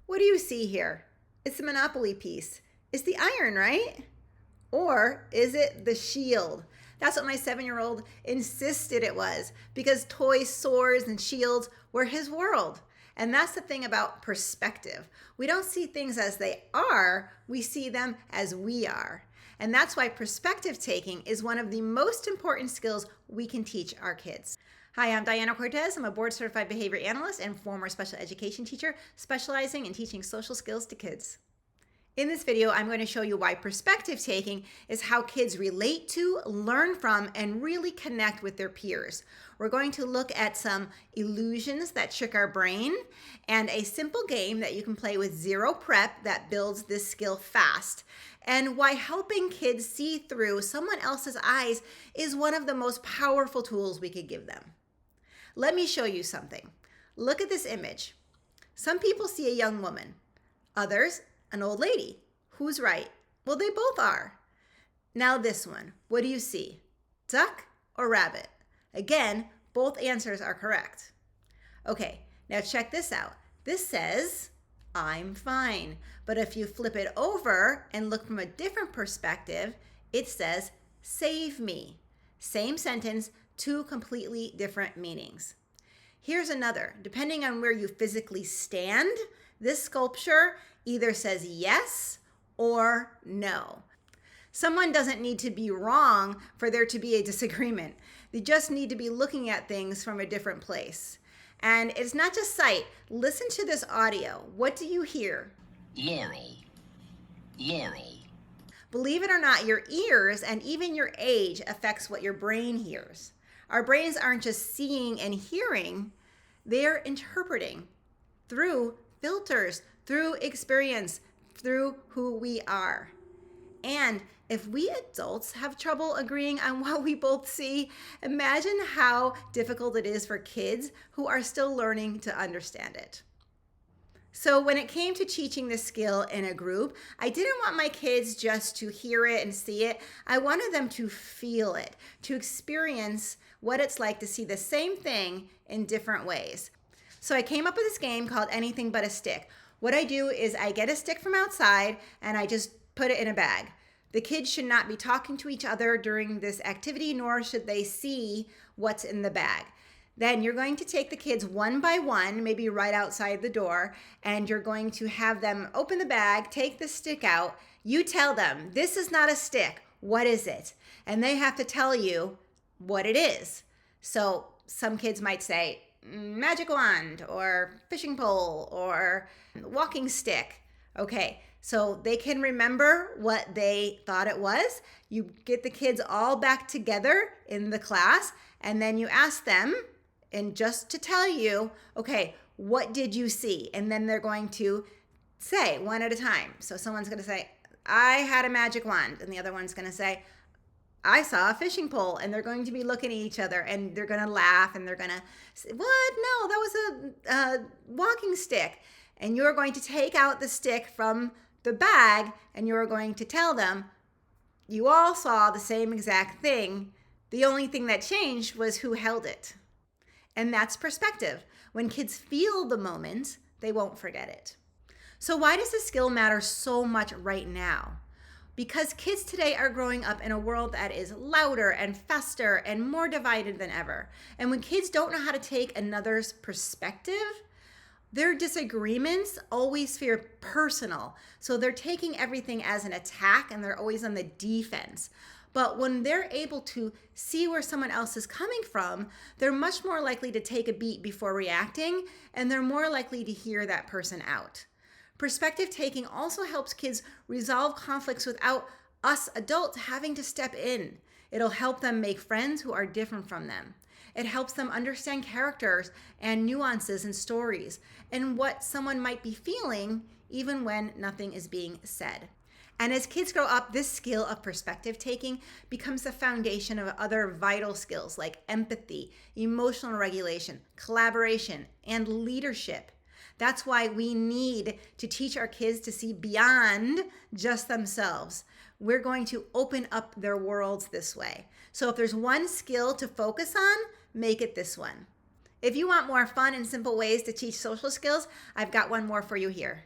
What do you see here? It's the Monopoly piece. It's the iron, right? Or is it the shield? That's what my 7-year-old insisted it was because toys, swords, and shields were his world. And that's the thing about perspective. We don't see things as they are, we see them as we are. And that's why perspective taking is one of the most important skills we can teach our kids. Hi, I'm Diana Cortez. I'm a board certified behavior analyst and former special education teacher specializing in teaching social skills to kids. In this video, I'm going to show you why perspective taking is how kids relate to, learn from, and really connect with their peers. We're going to look at some illusions that trick our brain and a simple game that you can play with zero prep that builds this skill fast, and why helping kids see through someone else's eyes is one of the most powerful tools we could give them. Let me show you something. Look at this image. Some people see a young woman, others an old lady. Who's right? Well, they both are. Now this one, what do you see? Duck or rabbit? Again, both answers are correct. Okay, now check this out. This says, I'm fine. But if you flip it over and look from a different perspective, it says, save me. Same sentence, two completely different meanings. Here's another. Depending on where you physically stand, this sculpture either says yes or no. Someone doesn't need to be wrong for there to be a disagreement. They just need to be looking at things from a different place. And it's not just sight. Listen to this audio. What do you hear? Laurel. Laurel. Believe it or not, your ears and even your age affects what your brain hears. Our brains aren't just seeing and hearing, they're interpreting through filters, through experience, through who we are. And if we adults have trouble agreeing on what we both see, imagine how difficult it is for kids who are still learning to understand it. So when it came to teaching this skill in a group, I didn't want my kids just to hear it and see it. I wanted them to feel it, to experience what it's like to see the same thing in different ways. So I came up with this game called Anything But a Stick. What I do is I get a stick from outside and I just put it in a bag. The kids should not be talking to each other during this activity, nor should they see what's in the bag. Then you're going to take the kids one by one, maybe right outside the door, and you're going to have them open the bag, take the stick out. You tell them, this is not a stick. What is it? And they have to tell you what it is. So some kids might say, magic wand or fishing pole or walking stick. Okay, so they can remember what they thought it was. You get the kids all back together in the class and then you ask them, and just to tell you, okay, what did you see? And then they're going to say one at a time. So someone's going to say, I had a magic wand. And the other one's going to say, I saw a fishing pole. And they're going to be looking at each other and they're going to laugh and they're going to say, what? No, that was a walking stick. And you're going to take out the stick from the bag and you're going to tell them, you all saw the same exact thing. The only thing that changed was who held it. And that's perspective. When kids feel the moment, they won't forget it. So why does this skill matter so much right now? Because kids today are growing up in a world that is louder and faster and more divided than ever. And when kids don't know how to take another's perspective, their disagreements always feel personal. So they're taking everything as an attack and they're always on the defense. But when they're able to see where someone else is coming from, they're much more likely to take a beat before reacting, and they're more likely to hear that person out. Perspective taking also helps kids resolve conflicts without us adults having to step in. It'll help them make friends who are different from them. It helps them understand characters and nuances and stories and what someone might be feeling even when nothing is being said. And as kids grow up, this skill of perspective taking becomes the foundation of other vital skills like empathy, emotional regulation, collaboration, and leadership. That's why we need to teach our kids to see beyond just themselves. We're going to open up their worlds this way. So if there's one skill to focus on, make it this one. If you want more fun and simple ways to teach social skills, I've got one more for you here.